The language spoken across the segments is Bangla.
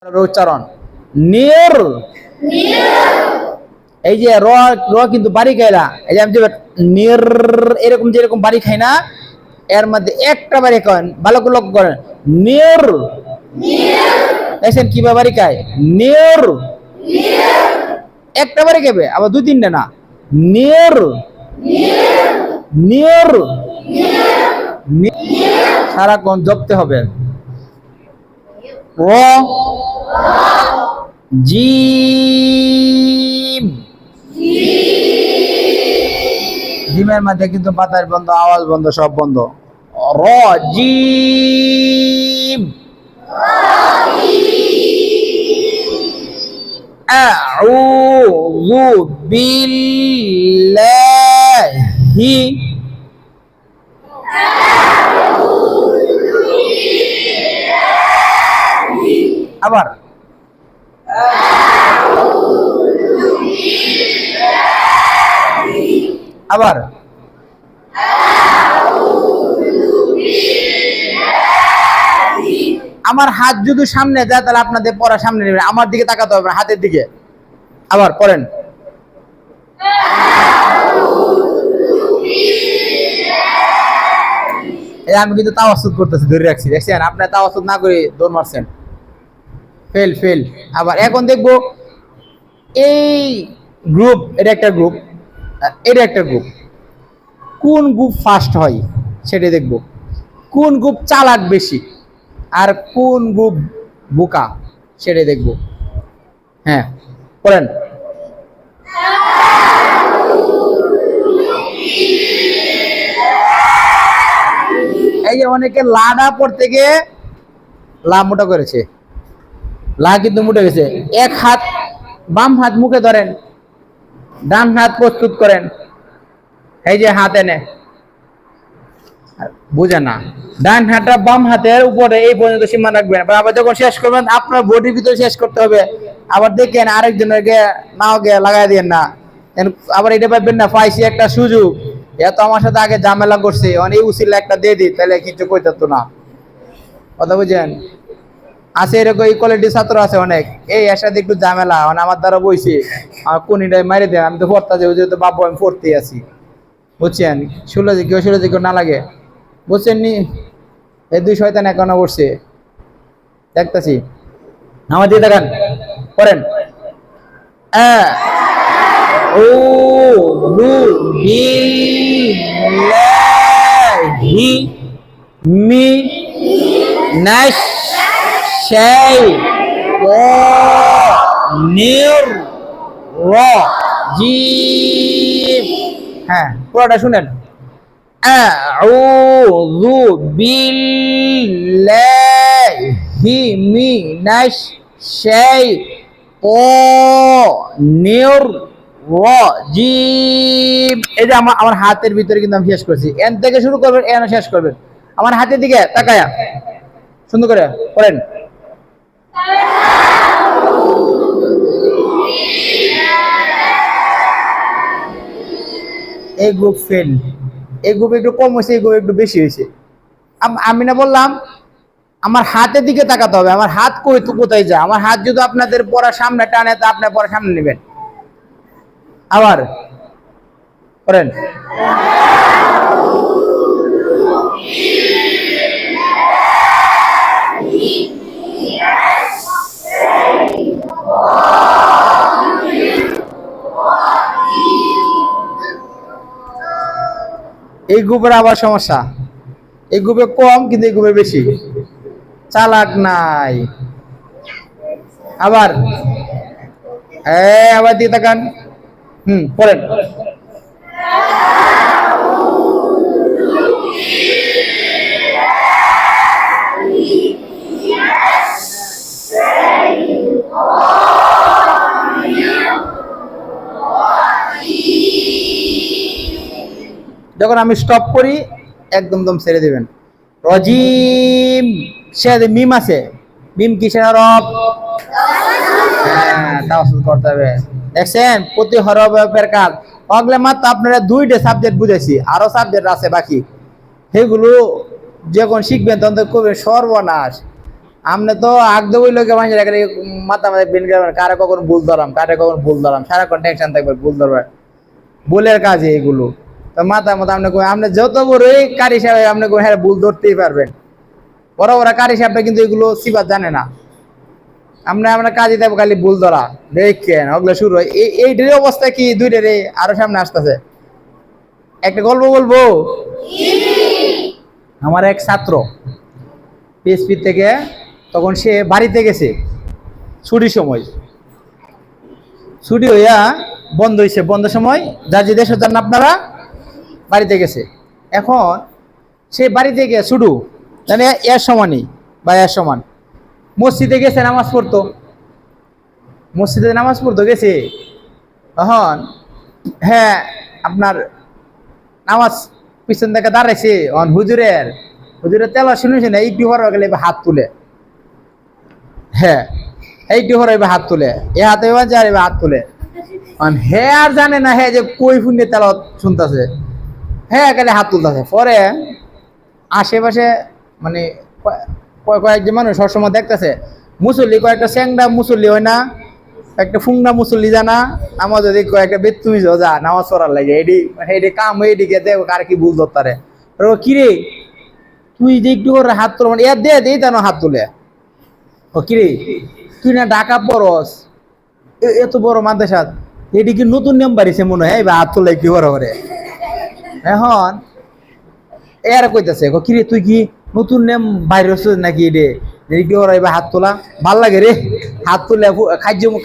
উচ্চারণ নির। এই যে র র কিন্তু বাড়ি খাই না, এই যে আমি যে নির এরকম যেরকম বাড়ি খাই না, এর মধ্যে একটা বাড়ি খান, ভালো করে লক্ষ্য করেন। নির দেখছেন কিভাবে বাড়ি খায়? নির একটা বাড়ি খাবে, আবার দুই তিনটা না। নির নির সারাক্ষণ জপতে হবে। র জিম, জিমের মধ্যে কিন্তু বাতাস বন্ধ, আওয়াজ বন্ধ, সব বন্ধ। র জিম। আউযু বিল্লাহি, আবার আবার আমার হাত যদি সামনে যায় তাহলে আপনাদের পড়া সামনে নেবেন, আমার দিকে তাকাতে হবে না, হাতের দিকে। আবার পড়েন। আমি কিন্তু তাওয়াসুদ করতেছি, ধরে রাখছি, দেখছেন? আপনার তাওয়াসুদ না করে দৌড় মারছেন, ফেল ফেল। আবার এখন দেখবো এই গ্রুপ, এটা একটা গ্রুপ, এটা একটা গ্রুপ, কোন গ্রুপ ফার্স্ট হয় সেটা দেখবো। কোন গ্রুপ চালাক বেশি আর কোন গ্রুপ বোকা সেটা দেখবো। হ্যাঁ পড়েন। এই যে অনেকে লাডা পড়তে গিয়ে লা মোটা করেছে, লা কিন্তু মুটে গেছে। এক হাত, বাম হাত মুখে ধরেন, ডান হাত প্রস্তুত করেন, এই যে হাত এনে, বুঝে না, ডান হাতটা বাম হাতের উপরে এই পর্যন্ত সীমা রাখবেন। আবার যখন শেষ করবেন আপনার বডির ভিতরে শেষ করতে হবে। আবার দেখেন আরেকজনের গে নাও গে লাগাই দিয়েন না। আবার এটা পাবেন না, পাইছি একটা সুযোগ, এত আমার সাথে আগে ঝামেলা করছে, অনেক উচিলা একটা দিয়ে দিই, তাহলে কিছু কইতো না। কথা বুঝেন? আছে এরকম এই কোয়ালিটির ছাত্র আছে অনেক, এই এর সাথে একটু ঝামেলা, মানে আমার দ্বারা বইছে, আমার কোনটাই মারি দেন, আমি তো পড়তে যাই, যেহেতু বাবু আমি পড়তেই আছি, বুঝছেন? ষোলো কেউ না লাগে, বুঝছেন নি? এই দুই শয়তান এখনো করছে, দেখতেছি। আমার দিয়ে দেখান, করেন। আউযু বিল্লাহি মিনাশ শাইতানির রাজিম। হ্যাঁ পুরোটা শুনেন। আউযু বিল্লাহি মিনাশ শাইতানির রাজিম। এই যে আমার হাতের ভিতরে কিন্তু আমি শেষ করছি, এন থেকে শুরু করবেন, এন শেষ করবেন। আমার হাতের দিকে তাকায়া সুন্দর করে পড়েন। এই গ্রুপ ফেল, এই গ্রুপ একটু কম হয়েছে, এই গ্রুপ একটু বেশি হয়েছে। আমি না বললাম আমার হাতের দিকে তাকাতে হবে, আমার হাত কোথায় যায়? আমার হাত যদি আপনাদের পড়ার সামনে টানে তো আপনার পড়ার সামনে নেবেন। আবার করেন। এই গ্রুপের আবার সমস্যা, এই গ্রুপে কম কিন্তু এই গ্রুপে বেশি, চালাক নাই। আবার আবার দিয়ে তাকান। পড়েন। যখন আমি স্টপ করি একদম দম ছেড়ে দিবেন। রজিম, সে মিম আছে, মিম কিসের হরফ? হ্যাঁ তাওয়াসুল করতে হবে। দেখছেন প্রতি হরফের কাজ। অগলে মাত্র আপনারা 2টা সাবজেক্ট বুঝেছি, আরো সাবজেক্ট আছে বাকি, সেগুলো যখন শিখবেন তখন তো করবে সর্বনাশ। আমনে তো আগদে ওই লোকে মানুষের এখানে মাথা মাথায় বেন করবেন, কারে কখন ভুল ধরাম, কারে কখন ভুল ধরাম, সারাক্ষণ টেনশন থাকবে ভুল ধরবে, ভুলের কাজে এগুলো। তো মাথা মতো আপনি যত বড়ই কারি সাহেব আপনি হ্যাঁ ভুল ধরতেই পারবেন। বড় বড় কারি সাহেবটা কিন্তু এগুলো সিবাত জানে না। আমরা কাজে দেবো খালি ভুল ধরা, দেখেন ওগুলো শুরু হয়। এইটারই অবস্থা কি দুইটারে আরো সামনে আসতেছে। একটা গল্প বলবো। আমার এক ছাত্র পিএসপি থেকে, তখন সে বাড়িতে গেছে ছুটির সময়, ছুটি হইয়া বন্ধ হয়েছে, বন্ধ সময় যার যে দেশ হচ্ছেন আপনারা বাড়িতে গেছে। এখন সে বাড়িতে গিয়ে ছুটু জানে এর সমানই বা এর সমান মসজিদে গেছে নামাজ পড়তো, মসজিদে নামাজ পড়তো গেছে। তখন হ্যাঁ আপনার নামাজ পিছন থেকে দাঁড়াইছে, হুজুরের হুজুরের তেল শুনেছে না, একটু হওয়ার গেলে হাত তুলে, হ্যাঁ এইটু হওয়ার হাত তুলে, এ হাতে আর হাত তুলে। হে আর জানে না হ্যাঁ যে কই ফুন্ডে তেল শুনতেছে, হ্যাঁ এখানে হাত তুলতেছে। পরে আশেপাশে মানে কয়েকজন মানুষ সবসময় দেখতেছে মুসল্লি, কয়েকটা স্যাংডা মুসল্লি হয় না, একটা ফুংনা মুসল্লি জানা আমার যদি কয়েকটা বেতুই যা নামাজ পড়ার লাগে, এটি কাম এদিকে দেখ কার কি ভুল ধরতারে। কিরে তুই যে একটু করে হাত তোল মানে এর দে তেন হাত তুলে, ও কিরে তুই না ঢাকা পড়স এত বড় মাদ্রাসা, এটি কি নতুন নিয়ম বাড়িছে মনে হয় বা হাত তোলে কি করে। এখন এর কইতাছে কিরে তুই কি নতুন নিয়ম বাইরে নাকি এডে কি ওরা এবার হাত তোলা ভাল লাগে রে, হাত তুলে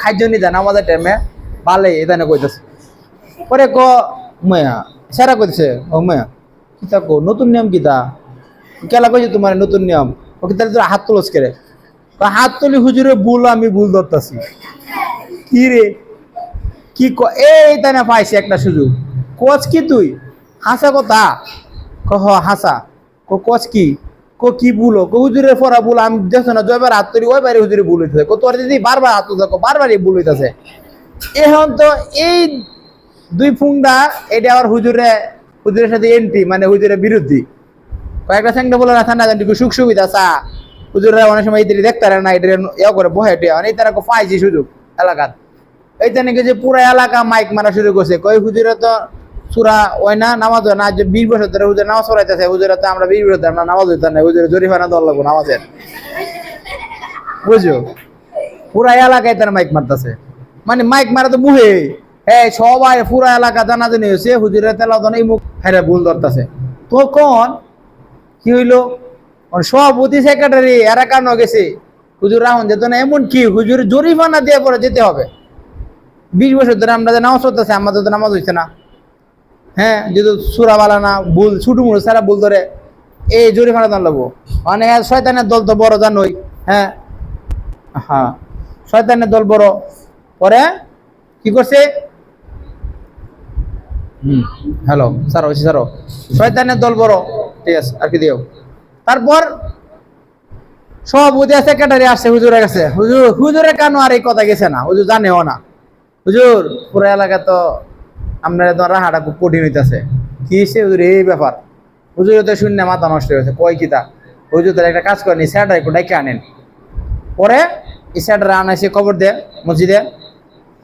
খাদ্য নি দেন আমাদের টাইমে ভালো এটা না কইতাছে। পরে ময়া সেরা কইতেছে, ও ময়া কিতা কো নতুন নিয়ম কিতা কেলা কইছে তোমার নতুন নিয়ম, ও কি তাহলে তোর হাত তোলস করে, হাত তুলি হুজুরে ভুল আমি ভুল ধরতাছি। কি রে কি এই তাই না পাইছে একটা সুযোগ, কোচ কি তুই হাসা কথা কহ হাসা কোচ কি কি ভুলো হুজুরের পড়া ভুল আমি দেখছো না, জয়বার হাত তৈরি ওই বাইরে হুজুরে ভুল হইতেছে, তোর দিদি বারবার হাত তুলতে বারবারই ভুল হইতেছে। এখন তো এই দুই ফুংডা এটা আবার হুজুরের সাথে এন্ট্রি মানে হুজুরের বিরুদ্ধে কয়েকটা স্যাংটা বলে না থানা জানি সুখ সুবিধা চা হুজুররা অনেক সময় এদের দেখতে পারে না, এটা ইয়া করে বহে এই তারা পাইছি সুযোগ এলাকার। এই নাকি যে পুরো এলাকা মাইক মারা শুরু করছে, কই হুজুরে তো সুরা ওই না নামাজ হয় না, যে 20 বছর ধরে হুজুর নামাজ পড়াইতেছে, হুজুরে তো আমরা 20 বছর আমরা নামাজ হইতাম না, হুজুরে জরিমানা দেওয়া লাগবো নামাজের, বুঝছো পুরা এলাকায় তারা মাইক মারতেছে, মানে মাইক মারা তো মুহে হ্যাঁ সবাই পুরা এলাকা জানাজানি হয়েছে হুজুরের তেলাওয়াত এই মুখ হেরে ভুল ধরতেছে। তখন কি হইলো সভাপতি সেক্রেটারি এরা কেন গেছে হুজুর রাহুন যেত না, এমন কি হুজুর জরিমানা দিয়ে পরে যেতে হবে, 20 বছর ধরে আমরা যে নামাজ পড়তেছি আমাদের তো নামাজ হইছে না, হ্যাঁ যেহেতু সুরা বালা না ভুল ছুটু মুড়ো সারা ভুল ধরে এই জরিমানা দান লাগবো। মানে শয়তানের দল তো বড় জানোই, হ্যাঁ হ্যাঁ শয়তানের দল বড়। পরে কি করছে হ্যালো স্যার হয়েছে স্যার শয়তানের দল বড়, ঠিক আছে আর কি দিও। তারপর সভাপতি সেক্রেটারি আসছে হুজুরের কাছে, হুজুরের কেন আর এই কথা গেছে না, হুজুর জানেও না, হুজুর পুরো এলাকা তো আপনার রাহাটা খুব কঠিন হইতেছে, কি হয়েছে হুজুর এই ব্যাপার, হুজুর তো শূন্য মাথা নষ্ট হয়েছে, কয় কিতা হুজুর তার একটা কাজ করেনি স্যারটা একটু ডাইকে আনেন। পরে এই স্যারটা আনাইছে খবর দে মসজিদে,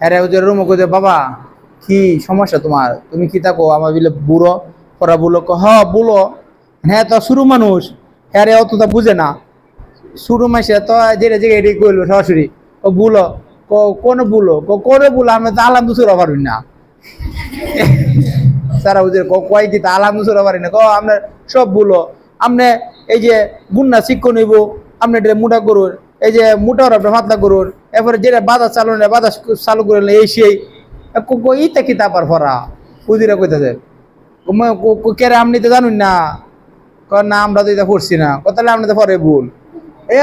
হ্যাঁ হুজুর রুমো কই দে, বাবা কি সমস্যা তোমার, তুমি কি থাকো আমার বিলে বুড়ো পড়া বুলো, হ বুলো হ্যাঁ তো শুরু মানুষ হ্যাঁ রে অত তো বুঝে না, শুরু মাসে তো যেটা জায়গায় এটি করলো সরাসরি ও বুলো কোন বুলো বুলো আমি তো আলাম দুসুরা পারবি না সারা হুজুর কয় কি তা আলাম দুসুরা পারি না, আপনার সব বুলো আপনি এই যে গুন্না শিক্ষণ হইব আপনি এটা মোটা করুন, এই যে মোটার আপনি পাতলা করুন, এরপরে যেটা বাজার চালু নেই বাজার চালু করে এই সেই ইটা কি তারপর ভরা হুজুরা কইতেছে কেরে আপনি তো জানুন না, না আমরা তো এটা পড়ছি না, তাহলে আপনি তো পরে ভুল।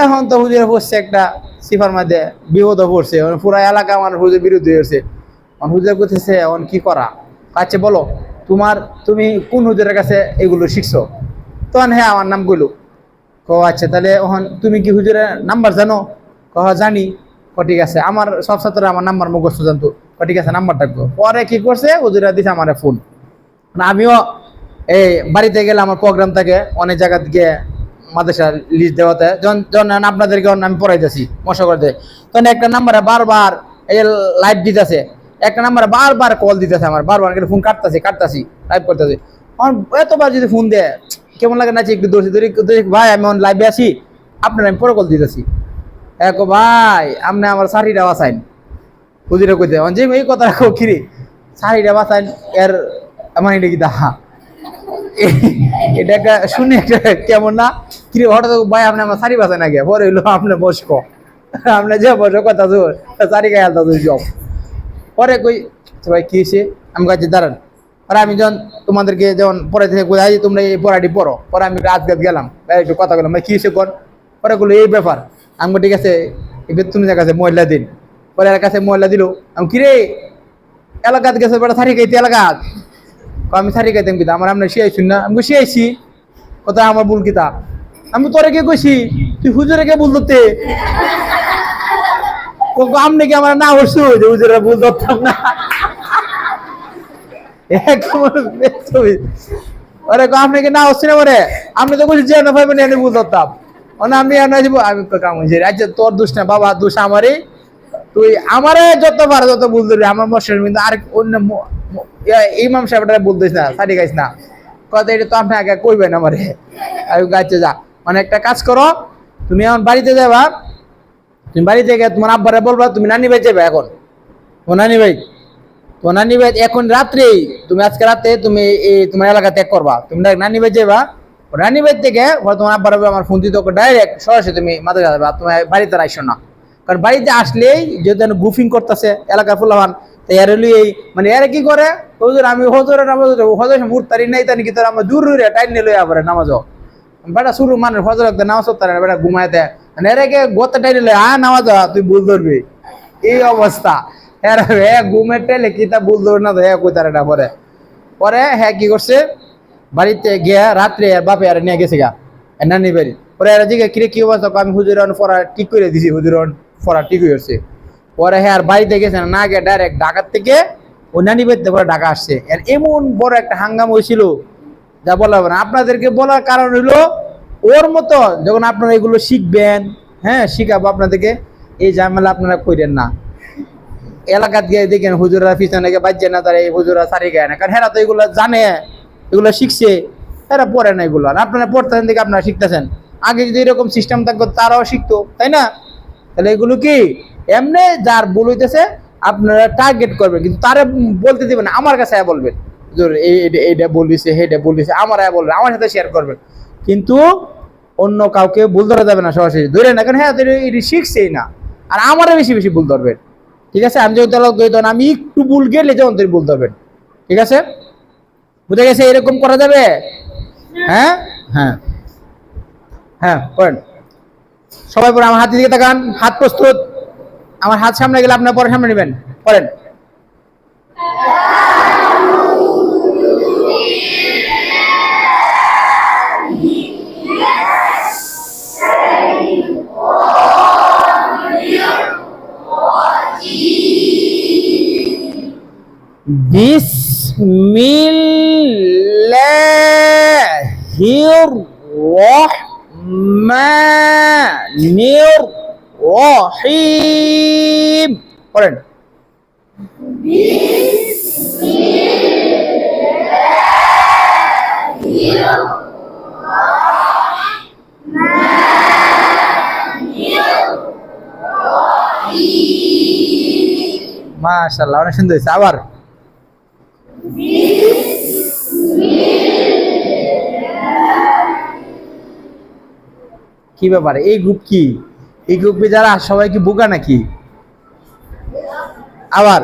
এখন তো হুজুরে পড়ছে একটা সিফার মধ্যে বিপদ পড়ছে, পুরা এলাকা আমার হুজুর বিরুদ্ধে হয়েছে, হুজুর করতেছে এখন কি করা, আচ্ছা বলো তুমি কোন হুজুরের কাছে এগুলো শিখছো, তখন হ্যাঁ আমার নাম কইলো, আচ্ছা তাহলে এখন তুমি কি হুজুরের নাম্বার জানো, জানি, ঠিক আছে আমার সব ছাত্ররা আমার নাম্বার মুখস্থ জানতো, ঠিক আছে নাম্বার থাকবো। পরে কি করছে হুজুরা দিছে আমার ফোন, আমিও এই বাড়িতে গেলে আমার প্রোগ্রাম থাকে অনেক জায়গা গিয়ে মাদ্রাসা লিস্ট দেওয়াতে যখন যখন আপনাদেরকে আমি পড়াইতেছি মশা করতে, তখন একটা নাম্বারে বারবার এই লাইভ দিতেছে, একটা নাম্বারে বারবার কল দিতেছে, আমার বারবার ফোন কাটতাছি লাইভ করতেছি। আমার এতবার যদি ফোন দেয় কেমন লাগে না, একটু দোষী ভাই আমি লাইভে আসি, আপনার আমি পরে কল দিতেছি, এক ভাই আপনি আমার চাকরিটা বাঁচাইন, হুজুরে কইতে যে এই কথা রাখো কিরে চাকরিটা বাঁচাইন, এর মানে এটা কি দাহা এটা একটা শুনে একটা কেমন না কিরে হঠাৎ ভাই আপনি আমার চাকরি বাঁচাই না গে, পরে হইলো আপনি বসক আপনি যে বসো কথা জোর চাকরি গায়ে আলতা জব, পরে কই ভাই কি হয়েছে, আমি কাছে দাঁড়ান, পরে আমি যখন তোমাদেরকে যখন পরে থেকে কোথায় তোমরা এই পড়াটি পড়ো, পরে আমি রাত গেলাম একটু কথা বললাম কি হয়েছে কোন, পরে বললো এই ব্যাপার, আমি ঠিক আছে এবার তুমি কাছে মহিলা দিন, পরে এর কাছে মহিলা দিল, আমি কিরে এলাকাত গেছে বেটা থারি খাইতে এলাকাত, আমি থারি খাইতাম কিতা আমার আপনার শিয়াইছি না, আমি শিয়াইছি কোথায় আমার ভুল কিতা, আমি তোরে কে কইছি তুই হুজুরে কে ভুল ধরতে, আপনি কি আমার না হচ্ছু যে হুজুরে ভুল ধরতাম না, আপনাকে না হচ্ছে না বলে আপনি তো বলছি যে আমি ভুল ধরতাম, আমি আচ্ছা তোর দোষ না বাবা, দোষ আমারই, তুই আমারে যত পারো যত ভুল ধরবি আমার মশার কিন্তু আর অন্য ইমাম সাহেবটা বলতেছ না সারি গাইছ না কথা, এটা তো আপনি আগে কইবেন আমারে, আমি গাইছে যা মানে একটা কাজ করো, তুমি এখন বাড়িতে যাবা, তুমি বাড়িতে গিয়ে তোমার আব্বারে বলবা তুমি নানি ভাই যাবে, এখন তোমার নানি ভাই এখন রাত্রেই তুমি আজকে রাতে তুমি এই তোমার এলাকা ত্যাগ করবা, তুমি নানি ভাই যাবা, রানী বাড়ি থেকে তোমার আব্বার আমার ফোন দিতে ডাইরেক্ট সরাসরি তুমি মাথায় যাবে, তোমার বাড়িতে আসো না, কারণ বাড়িতে আসলেই যেহেতু গ্রুপিং করতেছে এলাকার ফুলাবান, তাই এর এই মানে এরা কি করে হুজুর আমি হজরের নামাজ হজর মুরতারি নাই তানি কি তোর আমরা দূর টাইম নিয়ে লই আবার নামাজও বেটা শুরু মানে ফজর নামাজ হতে না বেটা ঘুমাইতে মানে এরাকে গোতে টাইম নিলে নামাজ তুই ভুল ধরবি, এই অবস্থা এর ঘুমের টেলে কি তা ভুল ধরবে না তো হ্যাঁ কই তার এটা পরে পরে হ্যাঁ কি করছে বাড়িতে গিয়া রাত্রে আর বাপে আর নিয়ে গেছে গা নানি বাড়ি, পরে এরা জিজ্ঞাসা কিরে কি অবস্থা, আমি হুজুর পড়া ঠিক করে দিছি, হুজুর পড়া ঠিক হয়েছে, পরে হ্যাঁ আর বাড়িতে গেছে না গিয়ে ডাইরেক্ট ঢাকার থেকে ও নানি বাড়িতে পরে ঢাকা আসছে, আর এমন বড় একটা হাঙ্গাম হয়েছিল যা বলা হবে না, আপনাদেরকে বলার কারণ হইলো ওর মতো যখন আপনারা এগুলো শিখবেন, হ্যাঁ শিখাবো আপনাদেরকে, এই ঝামেলা আপনারা করেন না, এলাকাত গিয়ে দেখেন হুজুরা পিছনে বাজছে না, তারা এই হুজুরা সারি গায় না, কারণ হেরা তো এগুলো জানে, এগুলো শিখছে, এরা পড়ে না এগুলো, আর আপনারা পড়তেছেন দেখে আপনারা শিখতেছেন, আগে যদি এরকম সিস্টেম থাকতো তারাও শিখতো, তাই না, তাহলে এগুলো কি এমনি যার ভুল হইতেছে আপনারা টার্গেট করবেন, কিন্তু তারা বলতে দিবেন না, আমার কাছে বলবেন এইটা বলিছে সেইটা বলিছে আমার বলবেন, আমার সাথে শেয়ার করবেন, কিন্তু অন্য কাউকে ভুল ধরা যাবে না, সরাসরি ধরে না, কারণ হ্যাঁ এটি শিখছেই না, আর আমারও বেশি বেশি ভুল ধরবেন, ঠিক আছে, আমি যখন আমি একটু ভুল গেলে যখন তুমি ভুল ধরবেন, ঠিক আছে, বুঝে গেছে, এরকম করা যাবে, হ্যাঁ হ্যাঁ হ্যাঁ করেন সবাই, পরে আমার হাতের দিকে তাকান, হাত প্রস্তুত, আমার হাত সামনে গেলে আপনার পরে সামনে নেবেন, করেন বিসমিল্লাহির রহমানির রহিম, পড়েন মাশাআল্লাহ, অনেক সুন্দর হয়েছে, আবার কি ব্যাপার, এই গ্রুপ কি, এই গ্রুপে যারা সবাই কি বোকা নাকি, আবার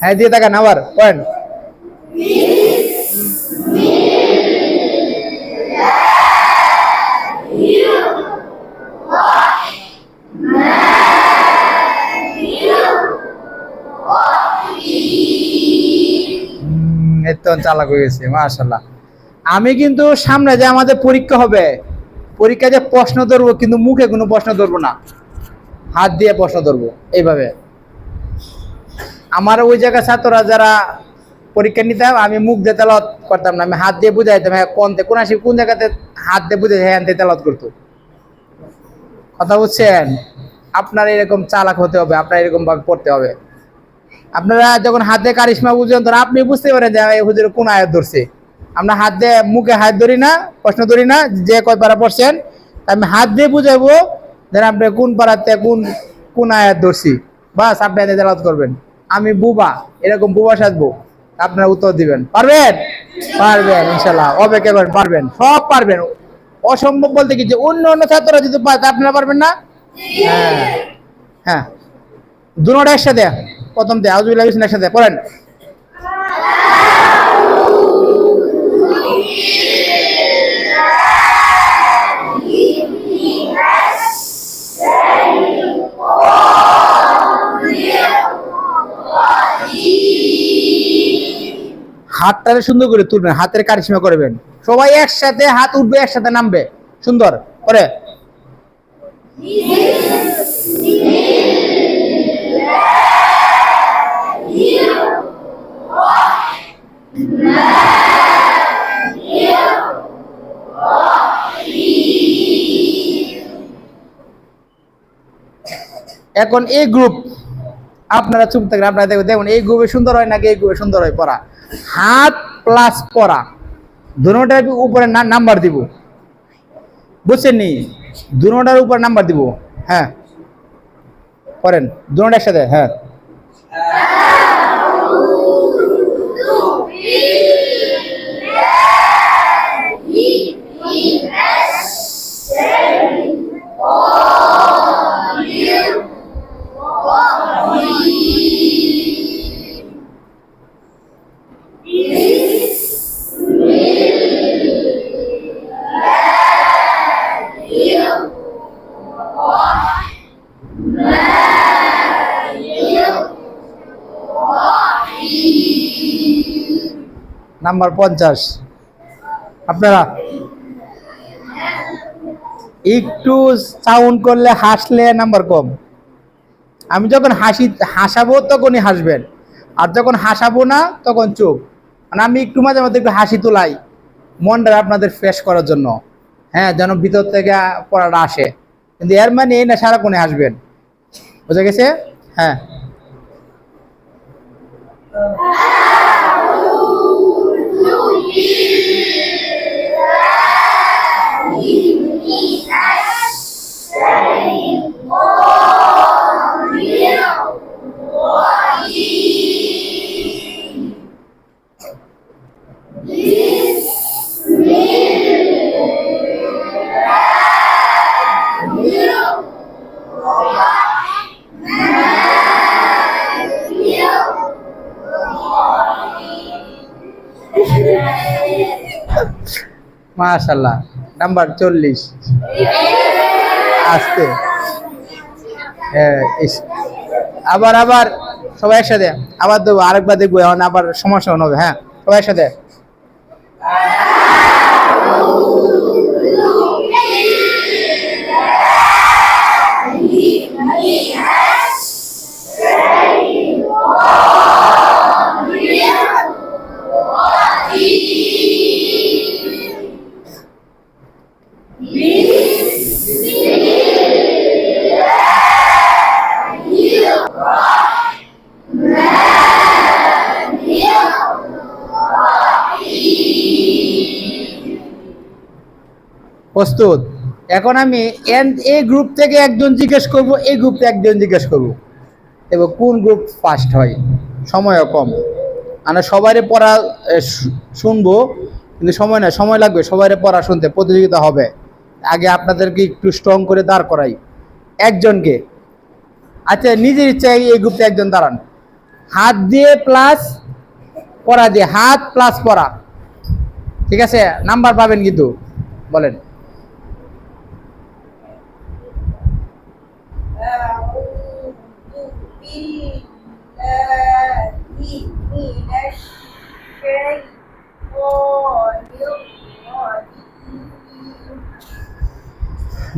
হ্যাঁ দিয়ে তাকান, আবার পয়েন্ট এত চালাক হয়ে গেছে মাশাআল্লাহ। আমি কিন্তু সামনে যে আমাদের পরীক্ষা হবে, পরীক্ষায় যে প্রশ্ন ধরবো, কিন্তু মুখে কোনো প্রশ্ন ধরবো না, হাত দিয়ে প্রশ্ন ধরবো এইভাবে। আমার ওই জায়গায় ছাত্ররা যারা পরীক্ষা নিতাম, আমি মুখ দিয়ে তেলাওয়াত করতাম না, আমি হাত দিয়ে বুঝাইতাম। হ্যাঁ কোন জায়গাতে হাত দিয়ে বুঝে হ্যাঁ তেলাওয়াত করতো। কথা বুঝছেন? আপনার এরকম চালাক হতে হবে, আপনার এরকম ভাবে পড়তে হবে। আপনারা যখন হাতে কারিশমা বুঝেন তখন আপনি বুঝতে পারেন যে এই হুজুর কোন আয়াত ধরছে। আমরা হাত দিয়ে মুখে হাত ধরি না, প্রশ্ন ধরি না যে কয় পারা পড়ছেন, আমি হাত দিয়ে বুঝাবো যেন আপনি কোন পারাতে কোন কোন আয়াত ধরছি, বাস আপনি তেলাওয়াত করবেন। আমি বুবা, এরকম বুবা সাজবো, আপনারা উত্তর দিবেন। পারবেন? পারবেন ইনশাল্লাহ, অপেক্ষা করেন, পারবেন, সব পারবেন। অসম্ভব বলতে কি যে অন্য অন্য ছাত্ররা যদি পারে আপনারা পারবেন না? হ্যাঁ হ্যাঁ, দুটোটা একসাথে, প্রথম দিয়ে আউযুবিল্লাহি মিনাশ শাইতানির একসাথে পড়েন। হাতটারে সুন্দর করে তুলবেন, হাতের কারিশমা করবেন, সবাই একসাথে হাত উঠবে, একসাথে নামবে, সুন্দর করে। এখন এই গ্রুপ, আপনারা চুপ থাকবেন, আপনারা দেখুন এই গ্রুপে সুন্দর হয় নাকি এই গ্রুপে সুন্দর হয় পড়া। হাত প্লাস পড়া দুটোটার উপরে নাম্বার দিব, বুঝছেন নি? দুটোটার উপর নাম্বার দিব। হ্যাঁ করেন দুটোটা একসাথে। হ্যাঁ নাম্বার 50। আপনারা একটু সাউন্ড করলে হাসলে নাম্বার কম। আমি যখন হাসাবো তখনই হাসবেন, আর যখন হাসাবো না তখন চুপ। মানে আমি একটু মাঝে মধ্যে একটু হাসি তোলাই মনটা আপনাদের ফ্রেশ করার জন্য, হ্যাঁ, যেন ভিতর থেকে পড়াটা আসে। কিন্তু এর মানে এই না সারাক্ষণে হাসবেন, বুঝা গেছে? হ্যাঁ মাশাআল্লাহ। নাম্বার 40 আস্তে। আবার আবার সবাই একসাথে আবার দেবো, আরেকবার দেখবো, এখন আবার সমস্যা হবে। হ্যাঁ সবাই একসাথে। প্রস্তুত? এখন আমি এই গ্রুপ থেকে একজন জিজ্ঞেস করব, এই গ্রুপ থেকে একজন জিজ্ঞেস করব, এবং কোন গ্রুপ ফার্স্ট হয়। সময়ও কম, মানে সবারই পড়া শুনবো, কিন্তু সময় না, সময় লাগবে সবারই পড়া শুনতে, প্রতিযোগিতা হবে। আগে আপনাদেরকে একটু স্ট্রং করে দাঁড় করাই একজনকে। আচ্ছা নিজের ইচ্ছায় এই গ্রুপে একজন দাঁড়ান, হাত দিয়ে প্লাস পড়া দিয়ে, হাত প্লাস পড়া, ঠিক আছে? নাম্বার পাবেন কিন্তু, বলেন।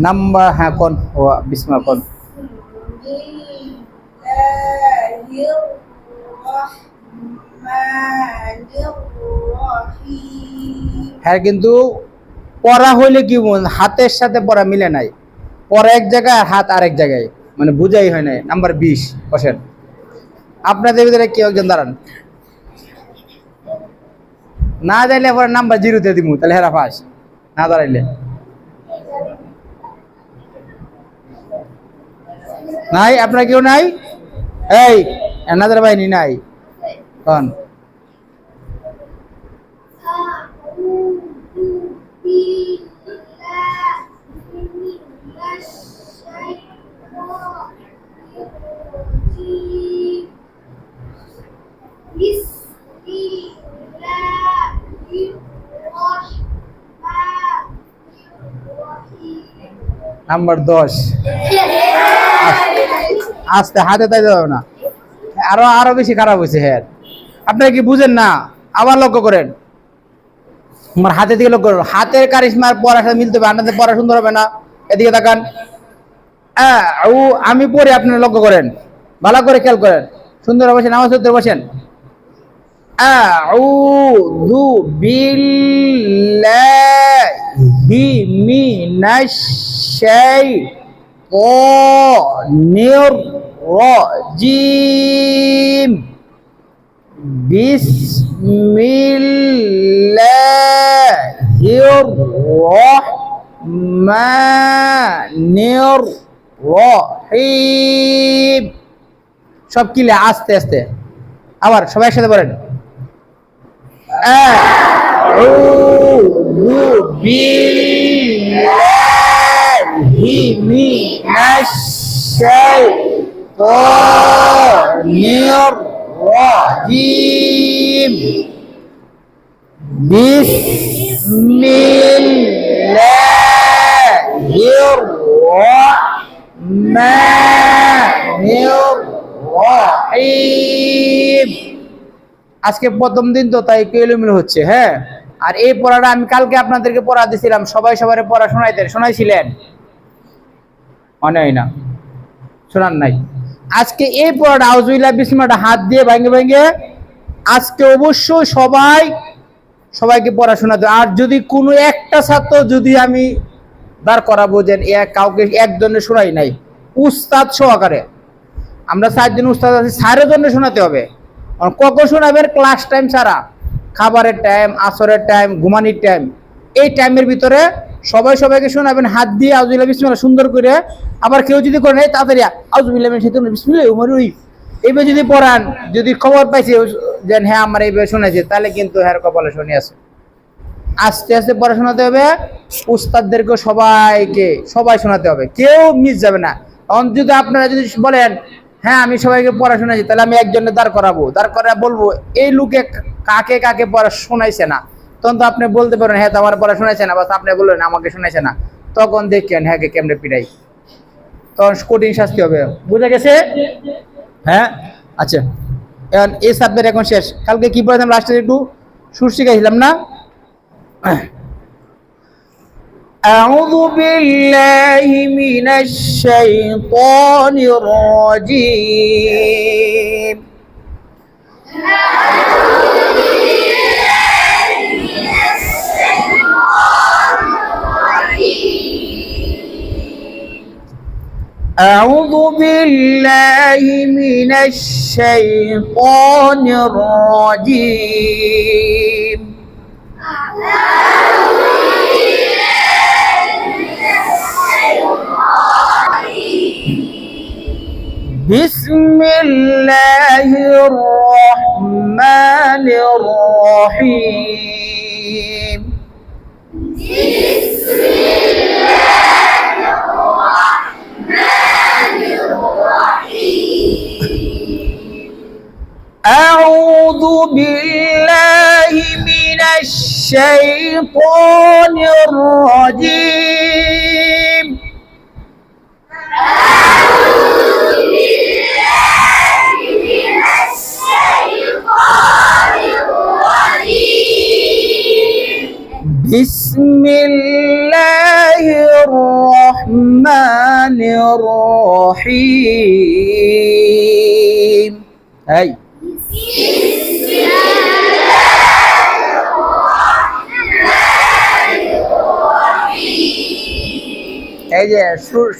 নাম্বার হ্যাঁ কোন ও বিসমিল্লাহ কোন। হ্যাঁ কিন্তু পড়া হইলে কি হাতের সাথে পড়া মিলে নাই, পড়া এক জায়গায় আর হাত আরেক জায়গায়, মানে বুঝাই হয় নাই। নাম্বার 20 বসেন। আপনাদের ভিতরে কেউ একজন দাঁড়ান, না যাইলে পরে নাম্বার 0-তে দিব, তাহলে হেরা পাস। না দাঁড়াইলে নাই। আপনার কেউ নাই? এই এনাদের বাহিনী নাই কন? নাম্বার 10। আস্তে হাতে তাই যাবে না, আরো বেশি খারাপ হয়েছে। হ্যাঁ আপনারা কি বুঝেন না? আবার লক্ষ্য করেন, আমার হাতের দিকে লক্ষ্য করেন। হাতের কারিশমার পড়ার সাথে মিলতে হবে, আপনাদের পড়া সুন্দর হবে না। এদিকে তাকান, আমি পড়ি, আপনারা লক্ষ্য করেন, ভালো করে খেয়াল করেন। সুন্দর বসেন, নামাজ পড়তে বসেন। আউযু বিল্লাহি মিনাশ শাইতানির রাজিম। বিসমিল্লাহির রহমানির রহিম। সব কিলে আস্তে আস্তে, আবার সবাই একসাথে বলেন, আউযু বিল্লাহি মিনাশ শাইতানির রাজিম। বিসমিল্লাহির রহমানির রহিম। আজকে প্রথম দিন তো তাই একটু এলোমেলো হচ্ছে। হ্যাঁ, আর এই পড়াটা আমি কালকে আপনাদেরকে পড়া দিয়েছিলাম, সবাই সবার পড়া শোনাইছিলেন? মনে হয় না, শোনান নাই। আজকে এই পড়াটা আউযুবিল্লাহি বিসমিল্লাহটা হাত দিয়ে ভাঙে ভাঙে আজকে অবশ্যই সবাইকে পড়া শোনাতে। আর যদি কোনো একটা ছাত্র যদি আমি দাঁড় করাবো যে কাউকে একজনের শোনাই নাই, উস্তাদ সহকারে, আমরা 4 জন উস্তাদ আছি, 4 জনের শোনাতে হবে। কখন শোনাবেন? ক্লাস টাইম ছাড়া, খাবারের টাইম, আসরের টাইম, ঘুমানির টাইম, এই টাইমের ভিতরে সবাইকে শোনাবেন হাত দিয়ে আউযুবিল্লাহি বিসমিল্লাহ সুন্দর করে। আবার কেউ যদি করেন এই তাড়াতাড়ি আউযুবিল্লাহি মিনাশ শাইতানির বিসমিল্লাহি রহমানির রহিম, এইভাবে যদি পড়ান, যদি খবর পাইছে যে হ্যাঁ আমার এইভাবে শোনাইছে, তাহলে কিন্তু হ্যাঁ কপালে শনি আছে। আস্তে আস্তে পড়াশোনাতে হবে, উস্তাদদেরকে সবাই শোনাতে হবে, কেউ মিস যাবে না। যদি আপনারা যদি বলেন হ্যাঁ আমি সবাইকে পড়া শোনাইছি, তাহলে আমি একজনের দাঁড় করা বলবো এই লোকে কাকে পড়া শোনাইছে না, তখন তো আপনি বলতে পারেন হ্যাঁ আমার পড়া শোনাইছে না, বাস আপনি বললেন আমাকে শোনাইছে না, তখন দেখেন হ্যাঁ কেমনে পিটাই, তখন কঠিন শাস্তি হবে। বুঝা গেছে? হ্যাঁ আচ্ছা, এখন এই সাবজেক্ট এখন শেষ। কালকে কি পড়াইলাম লাস্টে একটু সুর শিখাইছিলাম না? أعوذ بالله من الشيطان الرجيم. أعوذ بالله من الشيطان الرجيم. بسم الله الرحمن الرحيم. بسم الله الرحمن الرحيم. أعوذ بالله من الشيطان الرجيم. بسم الله الرحمن الرحيم. هاي بسم الله এই যে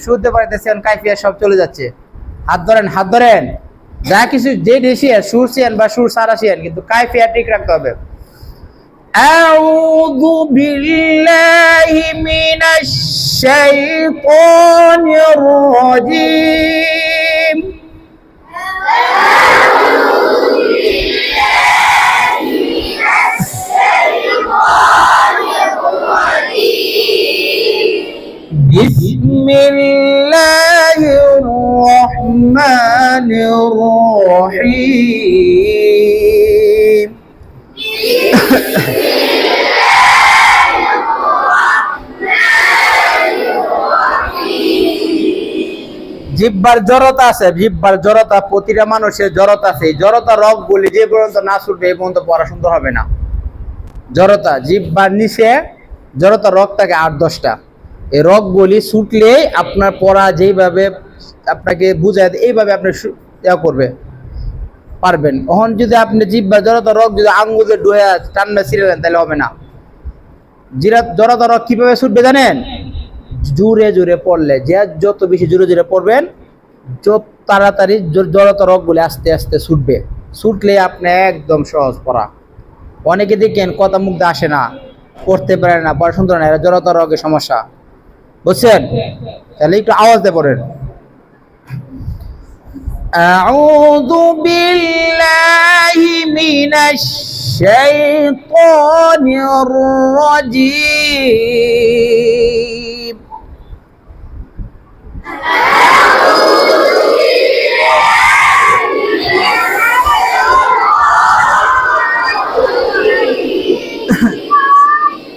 শুনতে পারতেছেন কাইফিয়া সব চলে যাচ্ছে। হাত ধরেন, যা কিছু যে দেশিয়ান সুর সিয়ান বা সুর সারাসিয়ান, কিন্তু কাইফিয়া ঠিক রাখতে হবে। আউযু বিল্লাহি মিনাশ শাইতানির রাজিম। বিসমিল্লাহির রহমানির রহিম। জিহ্বার জড়তা আছে, জিহ্বার জড়তা, প্রতিটা মানুষের জড়তা আছে। এই জড়তা রোগ বলি যে পর্যন্ত না ছুটবে এই পর্যন্ত পড়া সুন্দর হবে না। জড়তা জিহ্বার নিচে জড়তা রোগ থাকে 8-10টা। এই রোগ বলি ছুটলে আপনার পড়া যেইভাবে আপনাকে বুঝায় এইভাবে আপনি করবে পারবেন। এখন যদি আপনি জিহ্বার জড়তা রোগ যদি আঙ্গুলে ডুয়ে টান্না ছিঁড়ে দেন তাহলে হবে না। জড়তা রোগ কিভাবে ছুটবে জানেন? জোরে জোরে পড়লে, যে যত বেশি জোরে জোরে পড়বেন যত তাড়াতাড়ি জড়তা রোগগুলি আস্তে আস্তে ছুটবে। ছুটলে আপনি একদম সহজ পড়া। অনেকে দেখেন কথা মুখ দিয়ে আসে না, পড়তে পারে না, পড়া সুন্দর না, এরা জড়তা রোগের সমস্যা, বুঝছেন? তাহলে একটু আওয়াজ দিয়ে পড়েন। আউযু বিল্লাহি মিনাশ শাইতানির রাজিম।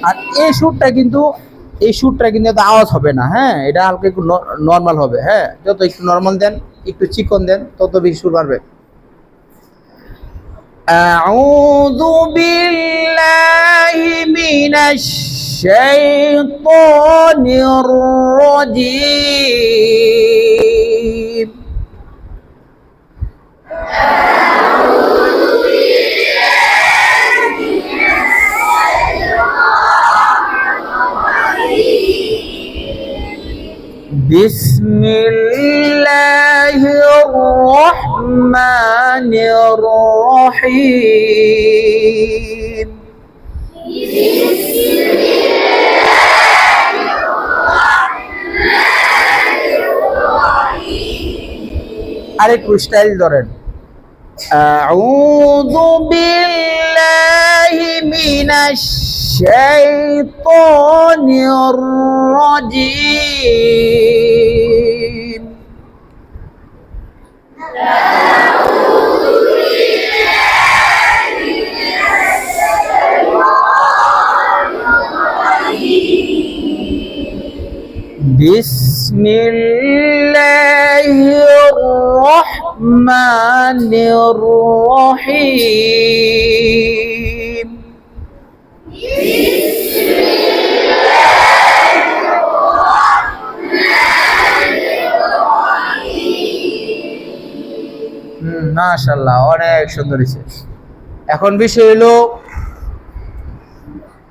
আর এই সুরটা কিন্তু এত আওয়াজ হবে না, হ্যাঁ, এটা হালকা একটু নর্মাল হবে। হ্যাঁ, যত একটু নর্মাল দেন, একটু চিকন দেন, তত বেশি সুর বাড়বে। আউযু বিল্লাহি মিনাশ শাইতানির রাজিম। বিসমিল্লাহির রহমানির রহিম। আরেকটু স্টাইল ধরেন। আউযু বিল্লাহি মিনাশ শাইতানির রাজিম। বিসমিল্লাহির রহমানির রহিম। মাশাআল্লাহ, অনেক সুন্দর হয়েছে। এখন বিষয় হলো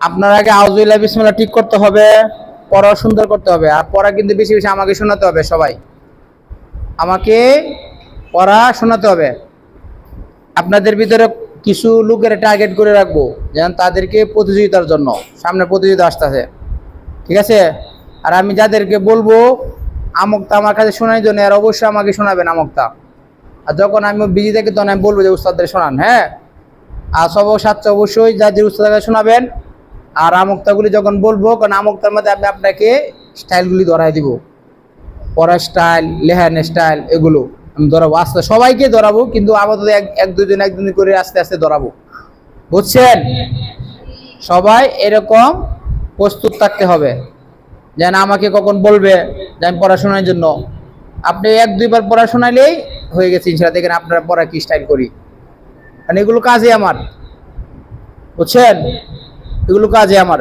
আপনার আগে আউযুবিল্লাহি বিসমিল্লাহ ঠিক করতে হবে, পড়া সুন্দর করতে হবে। আর পড়া কিন্তু বেশি বেশি আমাকে শোনাতে হবে। সবাই আমাকে পড়া শোনাতে হবে। আপনাদের ভিতরে কিছু লোকের টার্গেট করে রাখবো, যেন তাদেরকে প্রতিযোগিতার জন্য, সামনে প্রতিযোগিতা আসতেছে, ঠিক আছে? আর আমি যাদেরকে বলবো আমুকটা আমার কাছে শোনার জন্য, আর অবশ্যই আমাকে শোনাবেন আমুকটা। আর যখন আমি বিজি থাকি তখন আমি বলবো যে উস্তাদদের শোনান, হ্যাঁ। আর সব সাথে অবশ্যই যাদের উস্তাদকে শোনাবেন। আর আমুকতাগুলি যখন বলবো, কারণ আমুকতার মধ্যে আমি আপনাকে স্টাইলগুলি ধরাই দিব, পড়ার স্টাইল, লেহানের স্টাইল, এগুলো আমি ধরাবো। আস্তে সবাইকে ধরাবো, কিন্তু আপাতত এক দুজন করে আস্তে আস্তে ধরাবো, বুঝছেন? সবাই এরকম প্রস্তুত থাকতে হবে, যেন আমাকে কখন বলবে যে আমি পড়াশোনার জন্য। আপনি 1-2 বার পড়াশোনাইলেই হয়ে গেছে ইনশাআল্লাহ। দেখেন আপনারা পড়া কি স্টাইল করি, কারণ এগুলো কাজে আমার, বুঝছেন? এগুলো কাজে আমার।